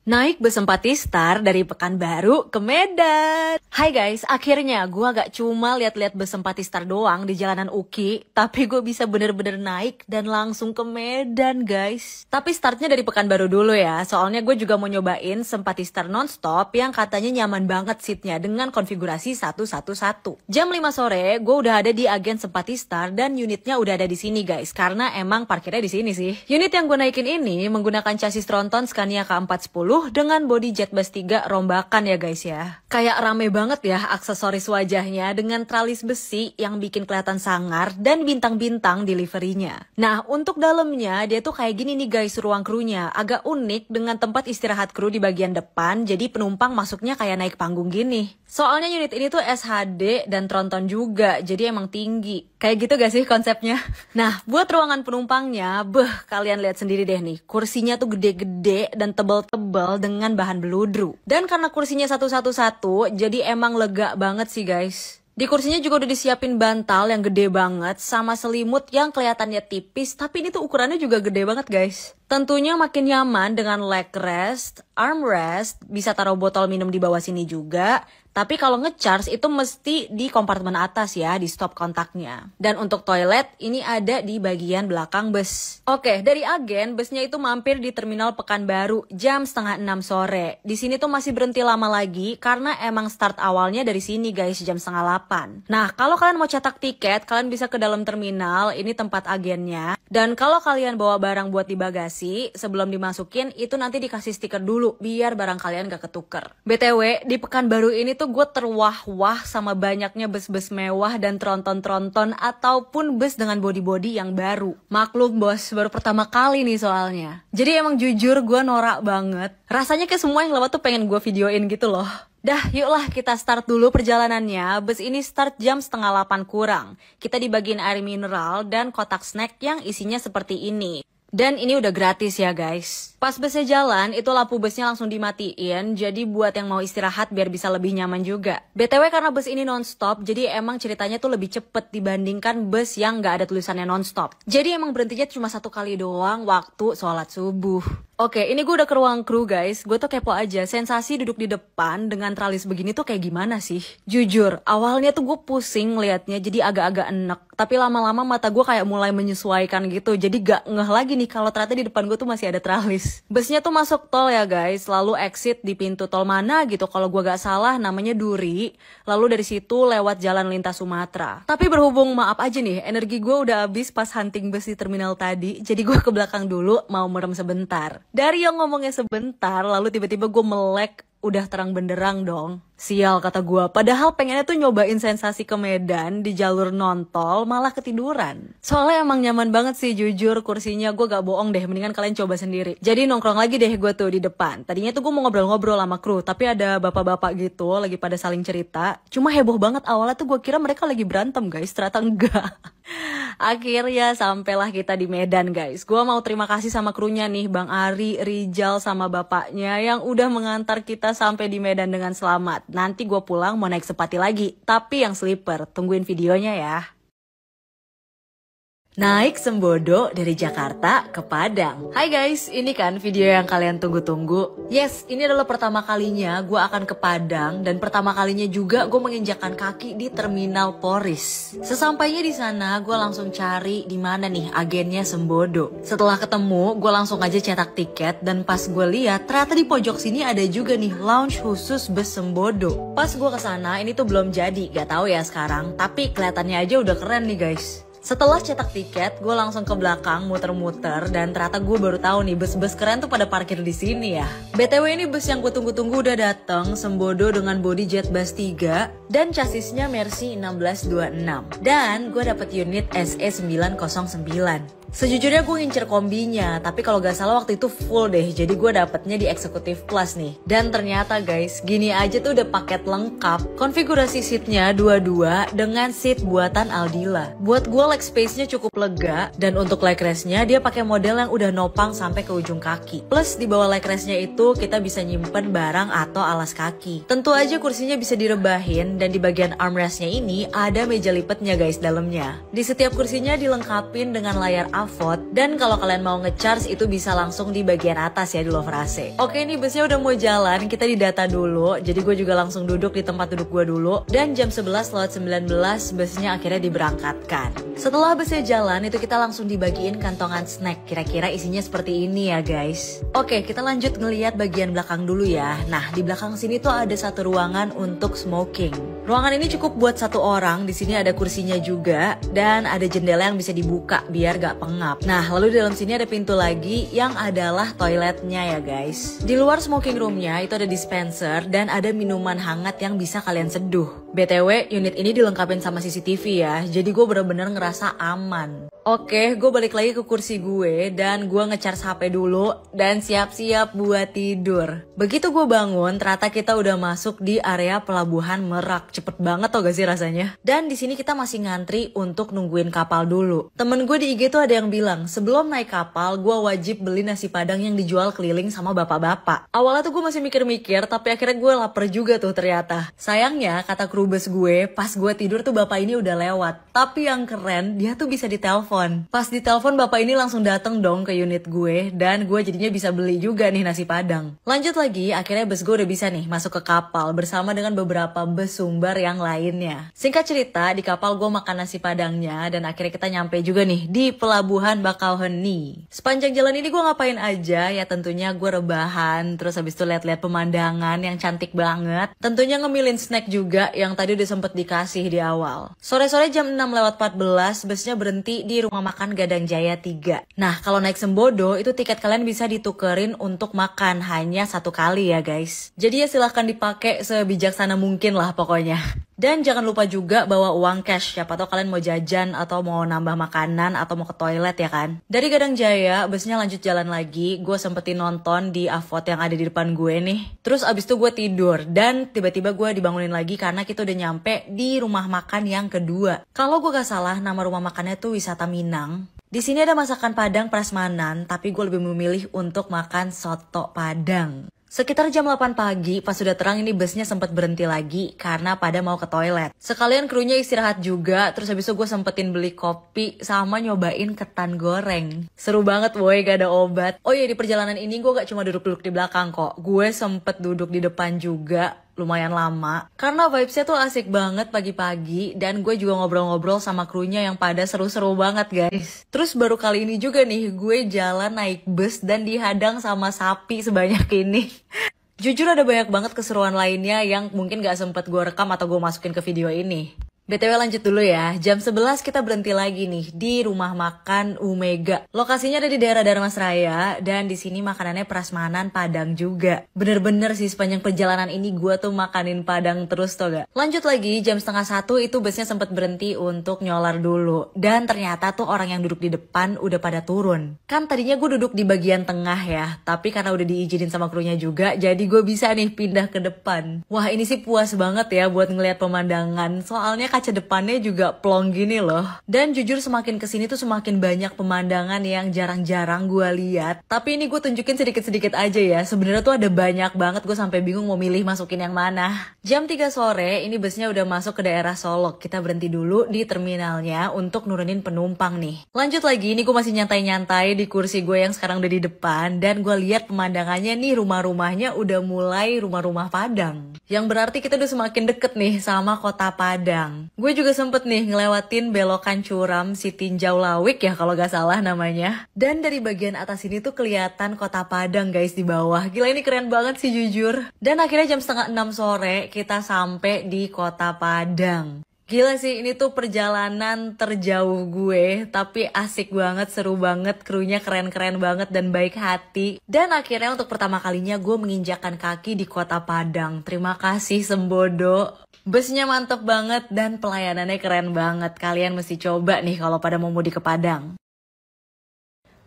Naik bus Empati Star dari Pekanbaru ke Medan. Hai guys, akhirnya gue gak cuma lihat-lihat bus Empati Star doang di jalanan UKI, tapi gue bisa bener-bener naik dan langsung ke Medan guys. Tapi startnya dari Pekanbaru dulu ya, soalnya gue juga mau nyobain Empati Star nonstop yang katanya nyaman banget seatnya dengan konfigurasi 111. Jam 5 sore, gue udah ada di agen Empati Star dan unitnya udah ada di sini guys, karena emang parkirnya di sini sih. Unit yang gue naikin ini menggunakan chassis Tronton Scania K410 dengan bodi Jetbus 3 rombakan ya guys ya. Kayak rame banget ya aksesoris wajahnya dengan tralis besi yang bikin kelihatan sangar dan bintang-bintang di liverinya. Nah untuk dalamnya dia tuh kayak gini nih guys ruang krunya. Agak unik dengan tempat istirahat kru di bagian depan, jadi penumpang masuknya kayak naik panggung gini. Soalnya unit ini tuh SHD dan Tronton juga, jadi emang tinggi. Kayak gitu gak sih konsepnya? Nah, buat ruangan penumpangnya, kalian lihat sendiri deh nih. Kursinya tuh gede-gede dan tebal-tebal dengan bahan beludru. Dan karena kursinya 111, jadi emang lega banget sih guys. Di kursinya juga udah disiapin bantal yang gede banget sama selimut yang kelihatannya tipis, tapi ini tuh ukurannya juga gede banget guys. Tentunya makin nyaman dengan leg rest, armrest, bisa taruh botol minum di bawah sini juga. Tapi kalau ngecharge itu mesti di kompartemen atas ya, di stop kontaknya. Dan untuk toilet ini ada di bagian belakang bus. Oke, dari agen busnya itu mampir di terminal Pekanbaru jam 5:30 sore. Di sini tuh masih berhenti lama lagi karena emang start awalnya dari sini guys, jam 7:30. Nah, kalau kalian mau cetak tiket, kalian bisa ke dalam terminal, ini tempat agennya. Dan kalau kalian bawa barang buat di bagasi, sebelum dimasukin itu nanti dikasih stiker dulu biar barang kalian gak ketuker. BTW, di Pekanbaru ini tuh gue terwah-wah sama banyaknya bus-bus mewah dan tronton-tronton ataupun bus dengan body-body yang baru. Maklum bos, baru pertama kali nih soalnya. Jadi emang jujur gue norak banget. Rasanya kayak semua yang lewat tuh pengen gue videoin gitu loh. Dah, yuklah kita start dulu perjalanannya. Bus ini start jam 7:30 kurang. Kita dibagiin air mineral dan kotak snack yang isinya seperti ini. Dan ini udah gratis ya guys. Pas busnya jalan, itu lampu busnya langsung dimatiin. Jadi buat yang mau istirahat biar bisa lebih nyaman juga. BTW karena bus ini non-stop, jadi emang ceritanya tuh lebih cepet dibandingkan bus yang gak ada tulisannya non-stop. Jadi emang berhentinya cuma 1 kali doang waktu sholat subuh. Oke, ini gue udah ke ruang kru guys. Gue tuh kepo aja, sensasi duduk di depan dengan tralis begini tuh kayak gimana sih? Jujur, awalnya tuh gue pusing liatnya, jadi agak-agak enek. Tapi lama-lama mata gue kayak mulai menyesuaikan gitu, jadi gak ngeh lagi nih kalau ternyata di depan gue tuh masih ada tralis. Busnya tuh masuk tol ya guys, lalu exit di pintu tol mana gitu kalau gue gak salah namanya Duri. Lalu dari situ lewat jalan lintas Sumatera. Tapi berhubung maaf aja nih, energi gue udah habis pas hunting bus di terminal tadi, jadi gue ke belakang dulu mau merem sebentar. Dari yang ngomongnya sebentar, lalu tiba-tiba gue melek, udah terang benderang dong. Sial kata gue, padahal pengennya tuh nyobain sensasi ke Medan di jalur non-tol malah ketiduran. Soalnya emang nyaman banget sih jujur kursinya, gue gak bohong deh, mendingan kalian coba sendiri. Jadi nongkrong lagi deh gue tuh di depan. Tadinya tuh gue mau ngobrol-ngobrol sama kru, tapi ada bapak-bapak gitu lagi pada saling cerita. Cuma heboh banget awalnya tuh gue kira mereka lagi berantem guys, ternyata enggak. Akhirnya sampailah kita di Medan guys. Gue mau terima kasih sama krunya nih, Bang Ari, Rijal sama bapaknya yang udah mengantar kita sampai di Medan dengan selamat. Nanti gue pulang mau naik Empati lagi, tapi yang sleeper. Tungguin videonya ya. Naik Sembodo dari Jakarta ke Padang. Hai guys, ini kan video yang kalian tunggu-tunggu. Yes, ini adalah pertama kalinya gue akan ke Padang dan pertama kalinya juga gue menginjakkan kaki di Terminal Poris. Sesampainya di sana, gue langsung cari di mana nih agennya Sembodo. Setelah ketemu, gue langsung aja cetak tiket dan pas gue lihat ternyata di pojok sini ada juga nih lounge khusus bus Sembodo. Pas gue kesana, ini tuh belum jadi, gak tahu ya sekarang. Tapi kelihatannya aja udah keren nih guys. Setelah cetak tiket, gue langsung ke belakang muter-muter dan ternyata gue baru tahu nih bus-bus keren tuh pada parkir di sini ya. BTW ini bus yang gue tunggu-tunggu udah dateng, Sembodo dengan bodi Jetbus 3 dan chassisnya Mercy 1626. Dan gue dapet unit SE 909. Sejujurnya gue ngincer kombinya, tapi kalau gak salah waktu itu full deh, jadi gue dapetnya di Executive Plus nih. Dan ternyata guys, gini aja tuh udah paket lengkap. Konfigurasi seatnya dua-dua dengan seat buatan Aldila. Buat gue leg space-nya cukup lega, dan untuk leg rest-nya dia pakai model yang udah nopang sampai ke ujung kaki. Plus di bawah leg rest-nya itu kita bisa nyimpen barang atau alas kaki. Tentu aja kursinya bisa direbahin, dan di bagian armrest-nya ini ada meja lipetnya guys dalamnya. Di setiap kursinya dilengkapin dengan layar Avot. Dan kalau kalian mau ngecharge itu bisa langsung di bagian atas ya di Lover AC. Oke, ini busnya udah mau jalan, kita didata dulu. Jadi gue juga langsung duduk di tempat duduk gue dulu. Dan jam 11:19 busnya akhirnya diberangkatkan. Setelah busnya jalan itu kita langsung dibagiin kantongan snack. Kira-kira isinya seperti ini ya guys. Oke, kita lanjut ngelihat bagian belakang dulu ya. Nah, di belakang sini tuh ada satu ruangan untuk smoking. Ruangan ini cukup buat satu orang. Di sini ada kursinya juga dan ada jendela yang bisa dibuka biar gak pengap. Nah, lalu di dalam sini ada pintu lagi yang adalah toiletnya ya guys. Di luar smoking roomnya itu ada dispenser dan ada minuman hangat yang bisa kalian seduh. BTW, unit ini dilengkapin sama CCTV ya, jadi gue bener-bener ngerasa aman. Oke, gue balik lagi ke kursi gue dan gue ngecharge HP dulu dan siap-siap buat tidur. Begitu gue bangun, ternyata kita udah masuk di area pelabuhan Merak. Cepet banget tau gak sih rasanya? Dan di sini kita masih ngantri untuk nungguin kapal dulu. Temen gue di IG tuh ada yang bilang, sebelum naik kapal, gue wajib beli nasi padang yang dijual keliling sama bapak-bapak. Awalnya tuh gue masih mikir-mikir, tapi akhirnya gue lapar juga tuh ternyata. Sayangnya, kata kru bus gue, pas gue tidur tuh bapak ini udah lewat. Tapi yang keren, dia tuh bisa ditelepon. Pas ditelepon, bapak ini langsung dateng dong ke unit gue, dan gue jadinya bisa beli juga nih nasi padang. Lanjut lagi, akhirnya bus gue udah bisa nih masuk ke kapal bersama dengan beberapa bus sumber yang lainnya. Singkat cerita, di kapal gue makan nasi padangnya dan akhirnya kita nyampe juga nih di pelabuhan Bakauheni. Sepanjang jalan ini gue ngapain aja? Ya tentunya gue rebahan, terus habis itu lihat-lihat pemandangan yang cantik banget. Tentunya ngemilin snack juga yang tadi udah sempet dikasih di awal. Sore-sore jam 6:14 busnya berhenti di rumah makan Gadang Jaya 3. Nah, kalau naik Sembodo itu tiket kalian bisa ditukerin untuk makan hanya satu kali ya guys. Jadi ya silahkan dipakai sebijaksana mungkin lah pokoknya. Dan jangan lupa juga bawa uang cash, siapa tahu kalian mau jajan atau mau nambah makanan atau mau ke toilet ya kan. Dari Gadang Jaya, busnya lanjut jalan lagi, gue sempetin nonton di Avot yang ada di depan gue nih. Terus abis itu gue tidur dan tiba-tiba gue dibangunin lagi karena kita udah nyampe di rumah makan yang kedua. Kalau gue gak salah nama rumah makannya tuh Wisata Minang. Di sini ada masakan Padang prasmanan, tapi gue lebih memilih untuk makan soto Padang. Sekitar jam 8 pagi, pas sudah terang ini busnya sempat berhenti lagi karena pada mau ke toilet. Sekalian krunya istirahat juga, terus habis itu gue sempetin beli kopi sama nyobain ketan goreng. Seru banget woy, gak ada obat. Oh iya, di perjalanan ini gue gak cuma duduk-duduk di belakang kok. Gue sempet duduk di depan juga. Lumayan lama karena vibesnya tuh asik banget pagi-pagi dan gue juga ngobrol-ngobrol sama krunya yang pada seru-seru banget guys. Terus baru kali ini juga nih gue jalan naik bus dan dihadang sama sapi sebanyak ini. Jujur ada banyak banget keseruan lainnya yang mungkin gak sempet gue rekam atau gue masukin ke video ini. BTW lanjut dulu ya, jam 11 kita berhenti lagi nih di rumah makan Umega. Lokasinya ada di daerah Darmasraya dan di sini makanannya prasmanan Padang juga. Bener-bener sih sepanjang perjalanan ini gue tuh makanin Padang terus tau gak. Lanjut lagi jam 12:30 itu busnya sempet berhenti untuk nyolar dulu. Dan ternyata tuh orang yang duduk di depan udah pada turun. Kan tadinya gue duduk di bagian tengah ya, tapi karena udah diizinin sama krunya juga, jadi gue bisa nih pindah ke depan. Wah ini sih puas banget ya buat ngeliat pemandangan, soalnya kaca depannya juga plong gini loh. Dan jujur semakin kesini tuh semakin banyak pemandangan yang jarang-jarang gue lihat. Tapi ini gue tunjukin sedikit-sedikit aja ya. Sebenarnya tuh ada banyak banget, gue sampai bingung mau milih masukin yang mana. Jam 3 sore ini busnya udah masuk ke daerah Solok. Kita berhenti dulu di terminalnya untuk nurunin penumpang nih. Lanjut lagi, ini gue masih nyantai-nyantai di kursi gue yang sekarang udah di depan. Dan gue lihat pemandangannya nih, rumah-rumahnya udah mulai rumah-rumah Padang. Yang berarti kita udah semakin deket nih sama kota Padang. Gue juga sempet nih ngelewatin belokan curam si Tinjau Lawik ya kalau gak salah namanya. Dan dari bagian atas ini tuh kelihatan kota Padang guys di bawah. Gila ini keren banget sih jujur. Dan akhirnya jam 5:30 sore kita sampai di kota Padang. Gila sih, ini tuh perjalanan terjauh gue, tapi asik banget, seru banget, krunya keren-keren banget dan baik hati. Dan akhirnya untuk pertama kalinya gue menginjakan kaki di kota Padang. Terima kasih Sembodo. Busnya mantep banget dan pelayanannya keren banget. Kalian mesti coba nih kalau pada mau mudik ke Padang.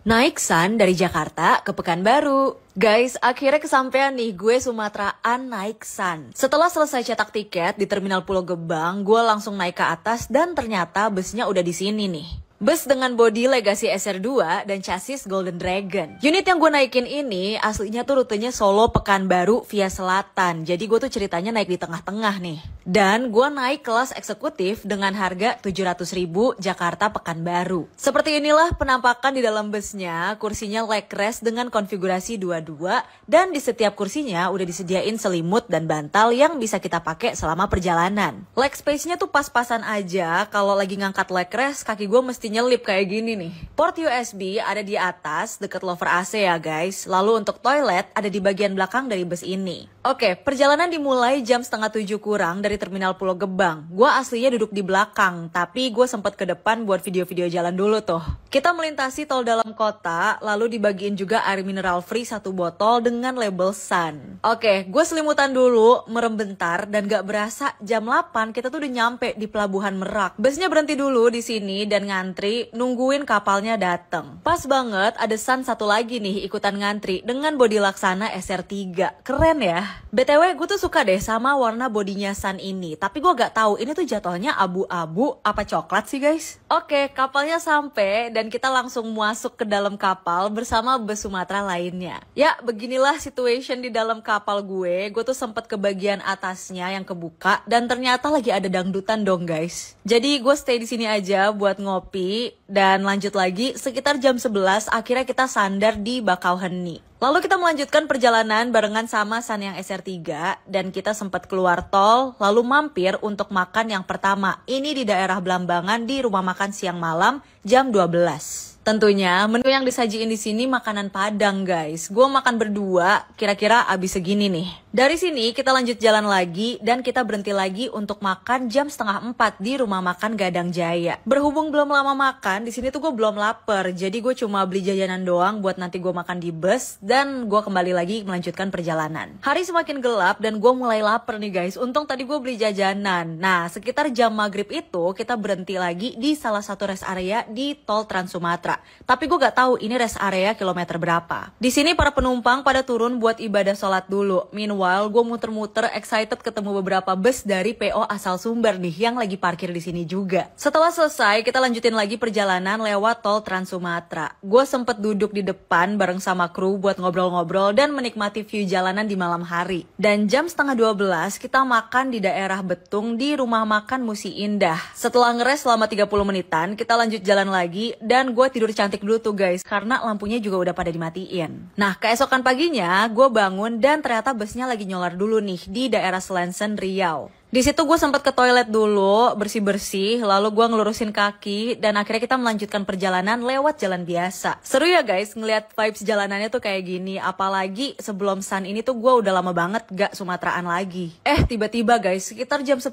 Naik Sun dari Jakarta ke Pekanbaru. Guys, akhirnya kesampean nih, gue Sumateraan naik Sun. Setelah selesai cetak tiket di Terminal Pulau Gebang, gue langsung naik ke atas dan ternyata busnya udah di sini nih. Bus dengan bodi Legacy SR2 dan chassis Golden Dragon. Unit yang gue naikin ini aslinya tuh rutenya Solo Pekanbaru via selatan. Jadi gue tuh ceritanya naik di tengah-tengah nih. Dan gue naik kelas eksekutif dengan harga 700.000 Jakarta Pekanbaru. Seperti inilah penampakan di dalam busnya. Kursinya leg rest dengan konfigurasi 22 dan di setiap kursinya udah disediain selimut dan bantal yang bisa kita pakai selama perjalanan. Leg space-nya tuh pas-pasan aja. Kalau lagi ngangkat leg rest, kaki gue mesti nyelip kayak gini nih. Port USB ada di atas deket lover AC ya guys. Lalu untuk toilet ada di bagian belakang dari bus ini. Oke, perjalanan dimulai jam setengah 7 kurang dari Terminal Pulau Gebang. Gue aslinya duduk di belakang, tapi gue sempet ke depan buat video-video jalan dulu tuh. Kita melintasi tol dalam kota, lalu dibagiin juga air mineral free 1 botol dengan label Sun. Oke, gue selimutan dulu, merem bentar, dan gak berasa jam 8 kita tuh udah nyampe di Pelabuhan Merak. Busnya berhenti dulu di sini dan ngantri, nungguin kapalnya dateng. Pas banget ada Sun satu lagi nih ikutan ngantri dengan bodi Laksana SR3. Keren ya? BTW gue tuh suka deh sama warna bodinya Sun ini, tapi gue gak tahu ini tuh jatuhnya abu-abu apa coklat sih guys. Oke, kapalnya sampai dan kita langsung masuk ke dalam kapal bersama bus Sumatera lainnya. Ya, beginilah situation di dalam kapal gue. Gue tuh sempet ke bagian atasnya yang kebuka dan ternyata lagi ada dangdutan dong guys. Jadi gue stay di sini aja buat ngopi dan lanjut lagi sekitar jam 11 akhirnya kita sandar di Bakauheni. Lalu kita melanjutkan perjalanan barengan sama Sun yang SR3 dan kita sempat keluar tol lalu mampir untuk makan yang pertama. Ini di daerah Blambangan di rumah makan siang malam jam 12. Tentunya menu yang disajiin di sini makanan Padang guys. Gue makan berdua, kira-kira abis segini nih. Dari sini kita lanjut jalan lagi dan kita berhenti lagi untuk makan jam setengah 4 di rumah makan Gadang Jaya. Berhubung belum lama makan, di sini tuh gue belum lapar. Jadi gue cuma beli jajanan doang buat nanti gue makan di bus dan gue kembali lagi melanjutkan perjalanan. Hari semakin gelap dan gue mulai lapar nih guys. Untung tadi gue beli jajanan. Nah, sekitar jam maghrib itu kita berhenti lagi di salah satu rest area di tol Trans Sumatera. Tapi gue gak tahu ini rest area kilometer berapa. Di sini para penumpang pada turun buat ibadah sholat dulu. Meanwhile, gue muter-muter excited ketemu beberapa bus dari PO asal Sumber nih yang lagi parkir di sini juga. Setelah selesai, kita lanjutin lagi perjalanan lewat tol Trans Sumatera. Gue sempet duduk di depan bareng sama kru buat ngobrol-ngobrol dan menikmati view jalanan di malam hari. Dan jam setengah 12 kita makan di daerah Betung di rumah makan Musi Indah. Setelah ngeres selama 30 menitan, kita lanjut jalan lagi dan gue tidur cantik dulu tuh guys karena lampunya juga udah pada dimatiin. Nah, keesokan paginya gue bangun dan ternyata busnya lagi nyolar dulu nih di daerah Selensen, Riau. Di situ gue sempat ke toilet dulu, bersih-bersih, lalu gue ngelurusin kaki, dan akhirnya kita melanjutkan perjalanan lewat jalan biasa. Seru ya guys, ngeliat vibes jalanannya tuh kayak gini, apalagi sebelum Sun ini tuh gue udah lama banget gak Sumateraan lagi. Tiba-tiba guys, sekitar jam 10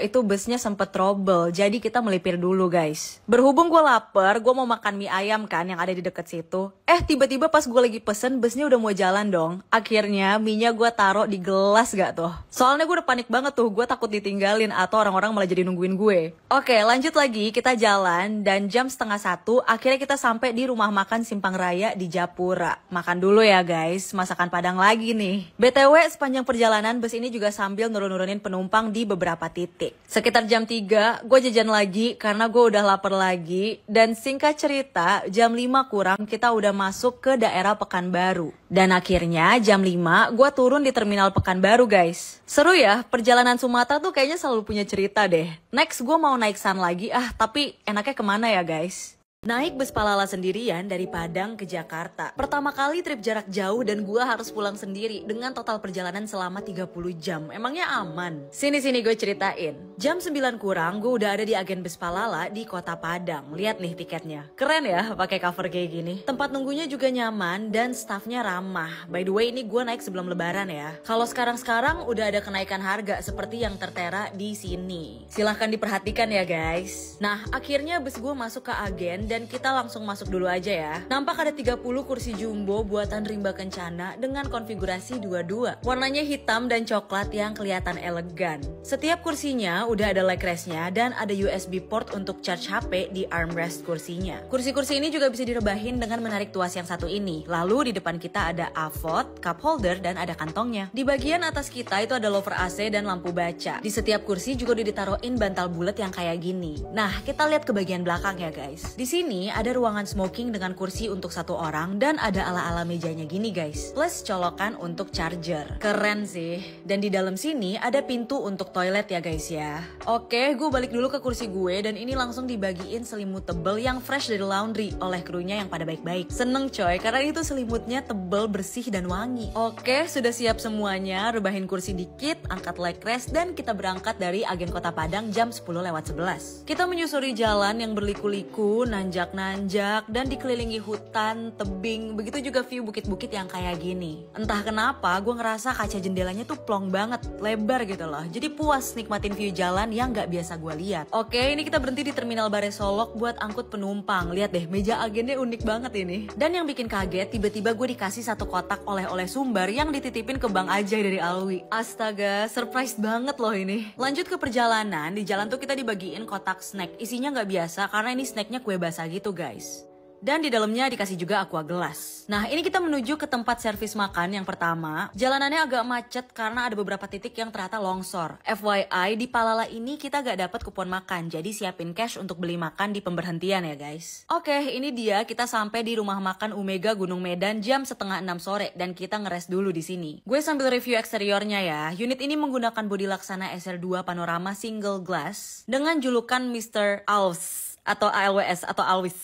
itu busnya sempet trouble, jadi kita melipir dulu guys. Berhubung gue lapar, gue mau makan mie ayam kan yang ada di deket situ. Tiba-tiba pas gue lagi pesen, busnya udah mau jalan dong. Akhirnya mie-nya gue taruh di gelas gak tuh. Soalnya gue udah panik banget tuh, gue takut ditinggalin atau orang-orang malah jadi nungguin gue. Oke, lanjut lagi, kita jalan dan jam setengah 1 akhirnya kita sampai di rumah makan Simpang Raya di Japura. Makan dulu ya guys, masakan Padang lagi nih. BTW sepanjang perjalanan bus ini juga sambil nurun-nurunin penumpang di beberapa titik. Sekitar jam 3 gue jajan lagi karena gue udah lapar lagi dan singkat cerita jam 5 kurang kita udah masuk ke daerah Pekanbaru. Dan akhirnya jam 5 gue turun di terminal Pekanbaru guys. Seru ya, perjalanan Sumatera tuh kayaknya selalu punya cerita deh. Next gue mau naik Sun lagi, tapi enaknya kemana ya guys? Naik bus Palala sendirian dari Padang ke Jakarta. Pertama kali trip jarak jauh dan gua harus pulang sendiri dengan total perjalanan selama 30 jam. Emangnya aman? Sini-sini gue ceritain. Jam 9 kurang gue udah ada di agen bus Palala di kota Padang. Lihat nih tiketnya. Keren ya pakai cover kayak gini. Tempat nunggunya juga nyaman dan staffnya ramah. By the way ini gue naik sebelum lebaran ya. Kalau sekarang-sekarang udah ada kenaikan harga seperti yang tertera di sini. Silahkan diperhatikan ya guys. Nah akhirnya bus gue masuk ke agen dan kita langsung masuk dulu aja ya. Nampak ada 30 kursi jumbo buatan Rimba Kencana dengan konfigurasi 22. Warnanya hitam dan coklat yang kelihatan elegan. Setiap kursinya udah ada leg restnya dan ada USB port untuk charge HP di armrest kursinya. Kursi-kursi ini juga bisa direbahin dengan menarik tuas yang satu ini. Lalu di depan kita ada avot, cup holder, dan ada kantongnya. Di bagian atas kita itu ada lover AC dan lampu baca. Di setiap kursi juga udah ditaruhin bantal bulat yang kayak gini. Nah, kita lihat ke bagian belakang ya guys. Di sini ada ruangan smoking dengan kursi untuk satu orang dan ada ala-ala mejanya gini guys. Plus colokan untuk charger. Keren sih. Dan di dalam sini ada pintu untuk toilet ya guys ya. Oke, gue balik dulu ke kursi gue dan ini langsung dibagiin selimut tebel yang fresh dari laundry oleh krunya yang pada baik-baik. Seneng coy, karena itu selimutnya tebel, bersih, dan wangi. Oke, sudah siap semuanya. Rebahin kursi dikit, angkat leg rest, dan kita berangkat dari Agen Kota Padang jam 10:11. Kita menyusuri jalan yang berliku-liku, nanjak-nanjak, dan dikelilingi hutan, tebing, begitu juga view bukit-bukit yang kayak gini. Entah kenapa, gue ngerasa kaca jendelanya tuh plong banget, lebar gitu loh. Jadi puas nikmatin view jalan yang gak biasa gue lihat. Oke, ini kita berhenti di Terminal Bare Solok buat angkut penumpang. Lihat deh, meja agennya unik banget ini. Dan yang bikin kaget, tiba-tiba gue dikasih satu kotak oleh-oleh Sumbar yang dititipin ke Bang Ajay dari Alwi. Astaga, surprise banget loh ini. Lanjut ke perjalanan, di jalan tuh kita dibagiin kotak snack. Isinya nggak biasa karena ini snacknya kue basah gitu guys. Dan di dalamnya dikasih juga aqua gelas. Nah, ini kita menuju ke tempat servis makan yang pertama. Jalanannya agak macet karena ada beberapa titik yang ternyata longsor. FYI, di Palala ini kita gak dapat kupon makan, jadi siapin cash untuk beli makan di pemberhentian ya guys. Oke, ini dia kita sampai di rumah makan Omega Gunung Medan jam 5:30 sore dan kita ngeres dulu di sini. Gue sambil review eksteriornya ya. Unit ini menggunakan bodi Laksana SR2 Panorama Single Glass dengan julukan Mr. Alws atau ALWS atau Alwis.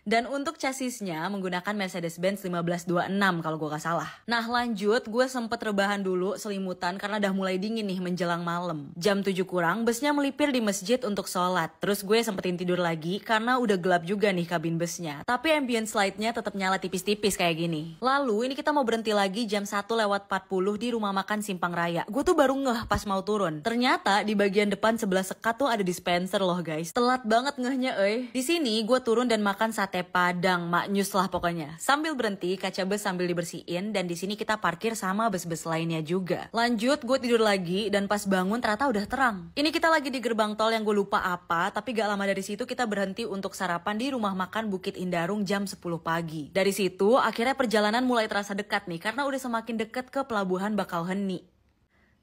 Dan untuk chassisnya menggunakan Mercedes-Benz 1526 kalau gue gak salah. Nah lanjut, gue sempet rebahan dulu selimutan karena udah mulai dingin nih menjelang malam. Jam 7 kurang, busnya melipir di masjid untuk sholat. Terus gue sempetin tidur lagi karena udah gelap juga nih kabin busnya. Tapi ambience light-nya tetap nyala tipis-tipis kayak gini. Lalu ini kita mau berhenti lagi jam 1:40 di rumah makan Simpang Raya. Gue tuh baru ngeh pas mau turun. Ternyata di bagian depan sebelah sekat tuh ada dispenser loh guys. Telat banget ngehnya Di sini gue turun dan makan sate Padang, maknyus lah pokoknya. Sambil berhenti, kaca bus sambil dibersihin dan di sini kita parkir sama bus-bus lainnya juga. Lanjut, gue tidur lagi dan pas bangun ternyata udah terang. Ini kita lagi di gerbang tol yang gue lupa apa, tapi gak lama dari situ kita berhenti untuk sarapan di rumah makan Bukit Indarung jam 10 pagi. Dari situ akhirnya perjalanan mulai terasa dekat nih karena udah semakin dekat ke pelabuhan Bakauheni.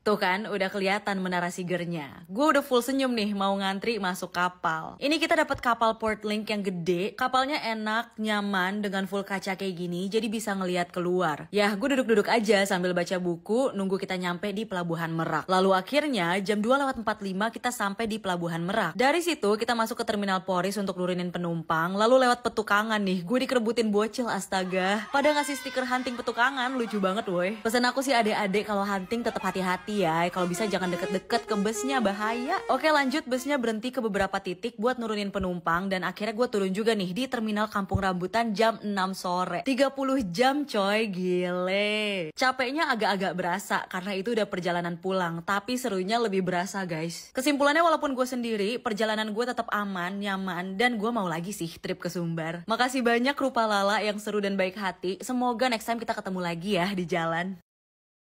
Tuh kan, udah kelihatan menara Sigernya. Gue udah full senyum nih mau ngantri masuk kapal. Ini kita dapat kapal Portlink yang gede. Kapalnya enak, nyaman, dengan full kaca kayak gini, jadi bisa ngelihat keluar. Ya, gue duduk-duduk aja sambil baca buku, nunggu kita nyampe di Pelabuhan Merak. Lalu akhirnya jam 2:45 kita sampai di Pelabuhan Merak. Dari situ kita masuk ke Terminal Poris untuk nurunin penumpang. Lalu lewat petukangan nih, gue dikerebutin bocil astaga. Pada ngasih stiker hunting petukangan, lucu banget woi. Pesan aku sih adik-adik kalau hunting tetap hati-hati ya, kalau bisa jangan deket-deket ke busnya, bahaya. Oke lanjut, busnya berhenti ke beberapa titik buat nurunin penumpang dan akhirnya gue turun juga nih di Terminal Kampung Rambutan jam 6 sore. 30 jam coy, gile. Capeknya agak-agak berasa karena itu udah perjalanan pulang, tapi serunya lebih berasa guys. Kesimpulannya walaupun gue sendiri, perjalanan gue tetap aman, nyaman, dan gue mau lagi sih trip ke Sumbar. Makasih banyak Rupa Lala yang seru dan baik hati. Semoga next time kita ketemu lagi ya di jalan.